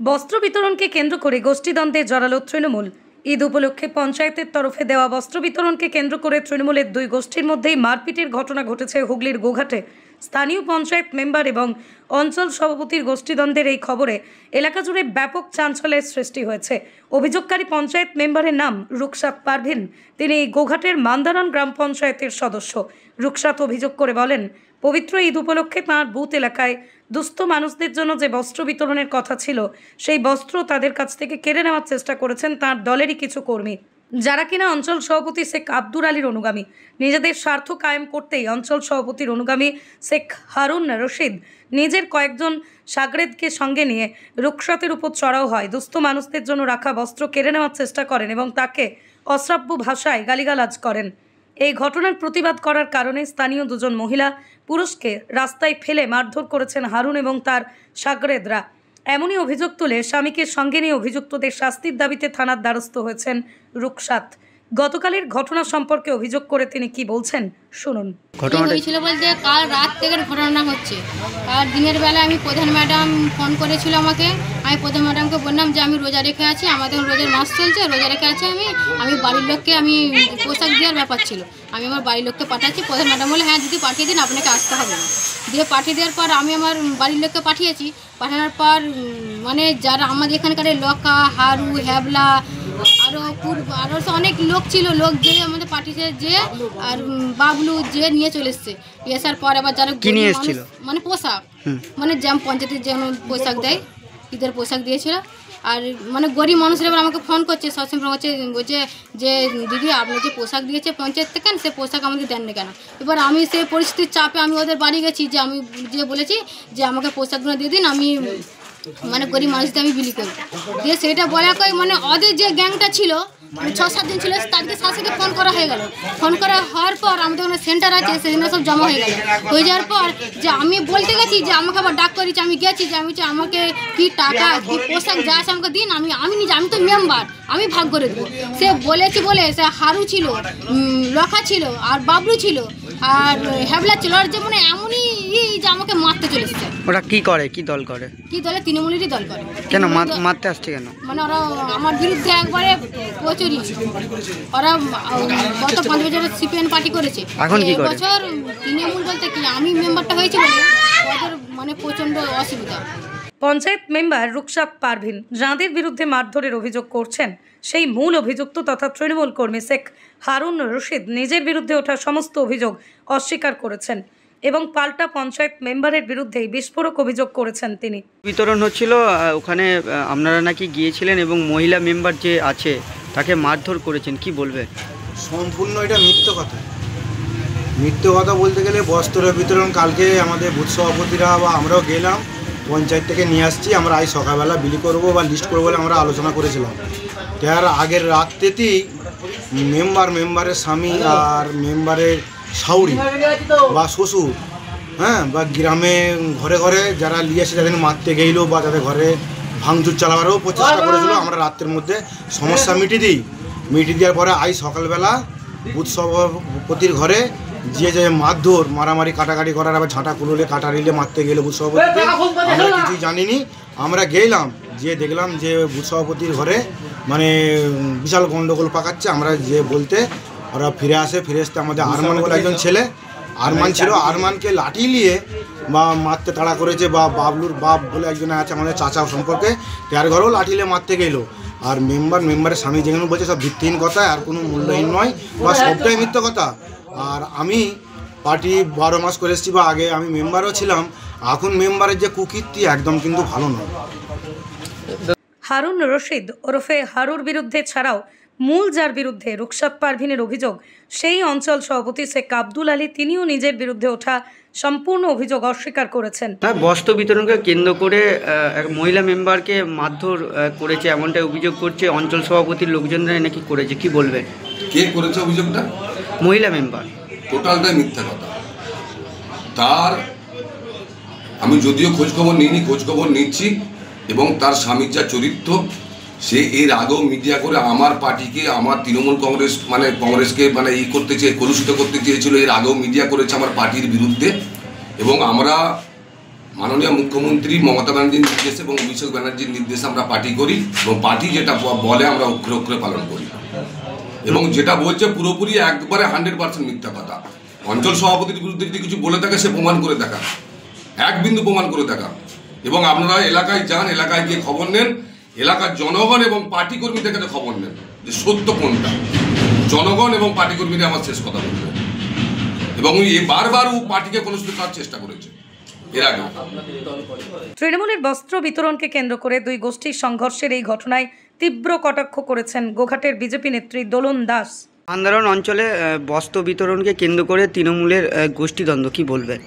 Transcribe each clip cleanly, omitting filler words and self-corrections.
বস্ত্র বিতরণকে কেন্দ্র করে গোষ্ঠীদ্বন্দ্বে জড়ালো তৃণমূল। ঈদ উপলক্ষে পঞ্চায়েতের তরফে দেওয়া বস্ত্র বিতরণকে কেন্দ্র করে তৃণমূলের দুই গোষ্ঠীর মধ্যেই মারপিটের ঘটনা ঘটেছে হুগলির গোঘাটে। স্থানীয় পঞ্চায়েত মেম্বার এবং অঞ্চল সভাপতির গোষ্ঠীদ্বন্দ্বের এই খবরে এলাকা জুড়ে ব্যাপক চাঞ্চল্যের সৃষ্টি হয়েছে। অভিযোগকারী পঞ্চায়েত মেম্বারের নাম রুকসাত পারভিন। তিনি গোঘাটের মান্দারান গ্রাম পঞ্চায়েতের সদস্য। রুকসাত অভিযোগ করে বলেন, পবিত্র ঈদ উপলক্ষে তাঁর বুথ এলাকায় দুস্থ মানুষদের জন্য যে বস্ত্র বিতরণের কথা ছিল, সেই বস্ত্র তাদের কাছ থেকে কেড়ে নেওয়ার চেষ্টা করেছেন তাঁর দলেরই কিছু কর্মী, যারা কিনা অঞ্চল সভাপতি শেখ আব্দুল আলীর অনুগামী। নিজেদের স্বার্থ কায়েম করতেই অঞ্চল সভাপতির অনুগামী শেখ হারুন রশিদ নিজের কয়েকজন সাগরেদকে সঙ্গে নিয়ে রুকসাতের উপর চড়াও হয়, দুস্থ মানুষদের জন্য রাখা বস্ত্র কেড়ে নেওয়ার চেষ্টা করেন এবং তাকে অশ্রাব্য ভাষায় গালিগালাজ করেন। এই ঘটনার প্রতিবাদ করার কারণে স্থানীয় দুজন মহিলা পুরুষকে রাস্তায় ফেলে মারধর করেছেন হারুন এবং তার সাগরেদরা। এমনই অভিযোগ তুলে স্বামীকে সঙ্গে নিয়ে অভিযুক্তদের শাস্তির দাবিতে থানার দ্বারস্থ হয়েছেন রুকসাত। গতকালের ঘটনা সম্পর্কে অভিযোগ করে তিনি কি বলছেন শুনুন। ঘটনা হয়েছিল বলতে কাল রাত থেকে ঘটনা হচ্ছে। কাল দিনের বেলা আমি প্রধান ম্যাডাম ফোন করেছিল আমাকে। আমি প্রধান ম্যাডামকে বললাম যে আমি রোজা রেখে আছি, আমাদের রোজার মাস চলছে, রোজা রেখে আছি আমি বাড়ির লোককে আমি পোশাক দেওয়ার ব্যাপার ছিল, আমি আমার বাড়ির লোককে পাঠাচ্ছি। প্রধান ম্যাডাম বলে হ্যাঁ দিদি পাঠিয়ে দিন, আপনাকে আসতে হবে না। দিয়ে পাঠিয়ে দেওয়ার পর আমি আমার বাড়ির লোককে পাঠিয়েছি। পাঠানোর পর মানে যারা আমাদের এখানকার লকা, হারু, হ্যাবলা আরও অনেক লোক ছিল, লোক যে আমাদের পাঠিয়েছে যে আর বাবলু যে নিয়ে চলে এসছে। এসার পর আবার যারা মানে পোশাক মানে যেমন পঞ্চায়েতের যেমন পোশাক দেয়, ঈদের পোশাক দিয়েছিল। আর মানে গরিব মানুষরা এবার আমাকে ফোন করছে, সবসময় বলছে যে দিদি আপনি যে পোশাক দিয়েছে পঞ্চায়েত থেকে সে পোশাক আমাকে দেন না কেন। এবার আমি সেই পরিস্থিতির চাপে আমি ওদের বাড়ি গেছি, যে আমি যে বলেছি যে আমাকে পোশাকগুলো দিয়ে দিন, আমি মানে গরিব মানুষদের আমি বিলি করি। দিয়ে সেটা বলা কই মানে ওদের যে গ্যাংটা ছিল 6-7 দিন ছিল, তাদেরকে সাথে ফোন করা হয়ে গেল। ফোন করা হওয়ার পর আমাদের ওখানে সেন্টার আছে, সেখানে সব জমা হয়ে গেল। হয়ে যাওয়ার পর যে আমি বলতে গেছি যে আমাকে আবার ডাক করেছি, আমি গেছি যে আমি আমাকে কি টাকা কি পোশাক যা আছে আমাকে দিন, আমি নিজে আমি তো মেম্বার, আমি ভাগ করে দেবো। সে বলেছি বলে সে হারু ছিল, লখা ছিল আর বাবলু ছিল আর হ্যাবলা ছিল, আর যে মানে এমনই যে আমাকে মারতে চলে এসেছে। ওরা কি করে, কি দল করে? কি দলে? তৃণমূলেরই দল করে। কেন মারতে আসছে কেন? মানে ওরা আমার বিরুদ্ধে একবারে প্রচুরই, ওরা গত 5 বছর সিপিএন পার্টি করেছে। এখন কি করে? বছর তৃণমূল বলতে কি আমি মেম্বারটা হয়েছি বলে ওদের মানে প্রচণ্ড অসুবিধা। পঞ্চায়েত মেম্বার রুকসাত পারভিন যাঁদের বিরুদ্ধে মারধরের অভিযোগ করছেন, সেই মূল অভিযুক্ত তথা তৃণমূল কর্মী শেখ হারুন রশিদ নিজের বিরুদ্ধে ওঠা সমস্ত অভিযোগ অস্বীকার করেছেন এবং পাল্টা পঞ্চায়েত মেম্বারের বিরুদ্ধেই বিস্ফোরক অভিযোগ করেছেন তিনি। বিতরণ হচ্ছিল, ওখানে আপনারা নাকি গিয়েছিলেন এবং মহিলা মেম্বার যে আছে তাকে মারধর করেছেন, কি বলবেন? সম্পূর্ণ এটা মিথ্যে কথা বলতে গেলে বস্ত্র বিতরণ কালকে আমাদের বুথ সভাপতিরা বা আমরাও গেলাম, পঞ্চায়েত থেকে নিয়ে আসছি। আমরা আজ সকালবেলা বিলি করবো বা লিস্ট করবো বলে আমরা আলোচনা করেছিলাম। তার আগের রাত্রেতেই মেম্বারের স্বামী আর মেম্বারের শাউরি বা শ্বশুর, হ্যাঁ, বা গ্রামে ঘরে ঘরে যারা নিয়ে এসে তাদের মারতে গেইলো বা তাদের ঘরে ভাঙচুর চালাবারও প্রচেষ্টা করেছিল। আমরা রাত্রের মধ্যে সমস্যা মিটিয়ে দেওয়ার পরে আজ সকালবেলা বুথ সভাপতির ঘরে যে মারধর মারামারি কাটাকাটি করার আবার ঝাঁটা কুলোলে কাটারিলে মারতে গেলে বুথ সভাপতিকে আমরা কিছুই জানিনি। আমরা গেলাম, যে দেখলাম যে বুথ সভাপতির ঘরে মানে বিশাল গণ্ডগোল পাকাচ্ছে। আমরা যে বলতে ওরা ফিরে আসতে আমাদের আরমান বলে একজন ছেলে আরমান ছিল, আরমানকে লাঠি নিয়ে বা মারতে তাড়া করেছে, বা বাবলুর বাপ বলে একজন আছে আমাদের চাচা সম্পর্কে, তার ঘরেও লাঠি নিয়ে মারতে গেলো। আর মেম্বারের স্বামী যেখানে বলছে সব ভিত্তিহীন কথা, আর কোনো মূল্যহীন নয় বা সবটাই মিথ্যে কথা। আর আমি পার্টি 12 মাস করে এসেছি, বা আগে আমি মেম্বারও ছিলাম। এখন মেম্বারের যে কুকীর্তি একদম কিন্তু ভালো নয়। হারুন রশিদ ওরফে হারুর বিরুদ্ধে ছাড়াও মূল যার বিরুদ্ধে রুকসাত পারভিনের অভিযোগ, সেই অঞ্চল সভাপতি শেখ আব্দুল আলী, তিনিও নিজের বিরুদ্ধে ওঠা সম্পূর্ণ অভিযোগ অস্বীকার করেছেন। বস্ত্র বিতরণকে কেন্দ্র করে এক মহিলা মেম্বারকে মারধর করেছে এমনটাই অভিযোগ করছে অঞ্চল সভাপতির লোকজনরা নাকি করেছে, কি বলবেন? কে করেছে অভিযোগটা? মহিলা মেম্বার। টোটালটাই মিথ্যা কথা। তার আমি যদিও খোঁজখবর নিইনি, খোঁজখবর নিচ্ছি, এবং তার স্বামীর যা চরিত্র, সে এর আগেও মিডিয়া করে আমার পার্টিকে, আমার তৃণমূল কংগ্রেসকে কলুষিত করতে চেয়েছিল। এর আগেও মিডিয়া করেছে আমার পার্টির বিরুদ্ধে, এবং আমরা মাননীয় মুখ্যমন্ত্রী মমতা ব্যানার্জির নির্দেশে এবং অভিষেক ব্যানার্জির নির্দেশে আমরা পার্টি করি এবং পার্টি যেটা বলে আমরা অক্ষরে অক্ষরে পালন করি এবং যেটা বলছে পুরোপুরি একবারে 100% মিথ্যা কথা। অঞ্চল সভাপতির বিরুদ্ধে যদি কিছু বলে থাকে সে প্রমাণ করে দেখা, এক বিন্দু প্রমাণ করে দেখা। এবং আপনারা এলাকায় যান, এলাকায় গিয়ে খবর নেন, এলাকার জনগণ এবং পার্টি কর্মীদের কাছে খবর নেন যে সত্য কোনটা। জনগণ এবং পার্টি কর্মীরা আমার শেষ কথা বলবে এবং বারবার ও পার্টিকে কোনো করার চেষ্টা করেছে এর আগে। তৃণমূলের বস্ত্র বিতরণকে কেন্দ্র করে দুই গোষ্ঠীর সংঘর্ষের এই ঘটনায় তীব্র কটাক্ষ করেছেন গোঘাটের বিজেপি নেত্রী দোলন দাস। আন্দারন অঞ্চলে বস্ত্র বিতরণকে কেন্দ্র করে তৃণমূলের গোষ্ঠীদ্বন্দ্ব, কি বলবেন?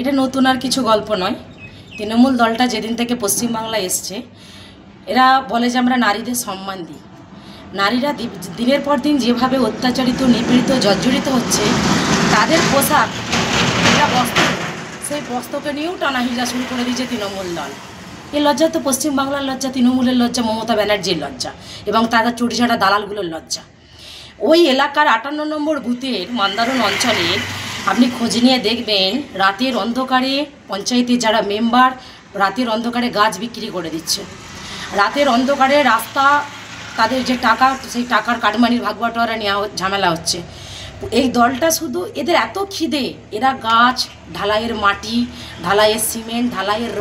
এটা নতুন আর কিছু গল্প নয়। তৃণমূল দলটা যেদিন থেকে পশ্চিমবাংলায় এসছে, এরা বলে যে আমরা নারীদের সম্মান দিই। নারীরা দিনের পর দিন যেভাবে অত্যাচারিত, নিপীড়িত, জর্জরিত হচ্ছে, তাদের পোশাক, এরা বস্ত্র, সেই বস্ত্রকে নিয়েও টানাহিজা শুরু করে দিয়েছে তৃণমূল দল। এই লজ্জা তো পশ্চিমবাংলার লজ্জা, তৃণমূলের লজ্জা, মমতা ব্যানার্জির লজ্জা এবং তাদের চুরিচাটা দালালগুলোর লজ্জা। ওই এলাকার 58 নম্বর বুথের মান্দারণ অঞ্চলে আপনি খোঁজ নিয়ে দেখবেন, রাতের অন্ধকারে পঞ্চায়েতের যারা মেম্বার রাতের অন্ধকারে গাছ বিক্রি করে দিচ্ছে। রাতের অন্ধকারে রাস্তা, তাদের যে টাকা, সেই টাকার কাটমানির ভাগবাটোয়ারা নেওয়া ঝামেলা হচ্ছে। এই দলটা শুধু এদের এত খিদে, এরা গাছ, ঢালাইয়ের মাটি, ঢালাইয়ের সিমেন্ট, ঢালাইয়ের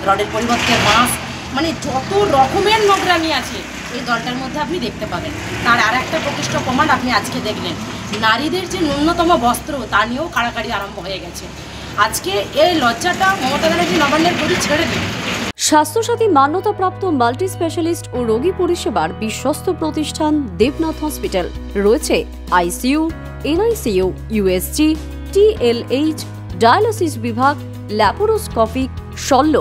রডের পরিবর্তে বাঁশ, মানে যত রকমের নোংরামি আছে এই দলটার মধ্যে আপনি দেখতে পাবেন। তার আর একটা প্রকৃষ্ট প্রমাণ আপনি আজকে দেখলেন, নারীদের যে ন্যূনতম বস্ত্র তা নিয়েও কাড়াকাড়ি আরম্ভ হয়ে গেছে। আজকে এই লজ্জাটা মমতা ব্যানার্জি নবান্নের প্রতি ছেড়ে দিন। স্বাস্থ্যসাথী মান্যতাপ্রাপ্ত মাল্টি স্পেশালিস্ট ও রোগী পরিষেবার বিশ্বস্ত প্রতিষ্ঠান দেবনাথ হসপিটাল। রয়েছে ICU, NICU, USG, TLH, dialysis বিভাগ, ল্যাপারোস্কোপিক, শল্য,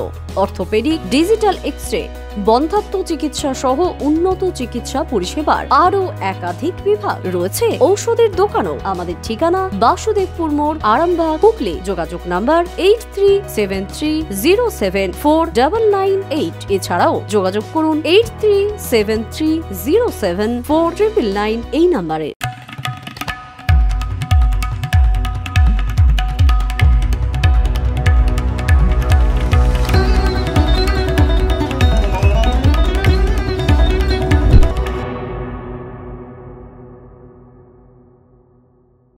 অর্থোপেডিক, ডিজিটাল এক্স-রে, বন্ধ্যাত্ব চিকিৎসা সহ উন্নত চিকিৎসা পরিষেবার আরও একাধিক বিভাগ। রয়েছে ঔষধের দোকানও। আমাদের ঠিকানা বাসুদেবপুর মোড়, আরামবাগ, হুগলি। যোগাযোগ নাম্বার 8373074998। এছাড়াও যোগাযোগ করুন 8373074999 এই নাম্বারে।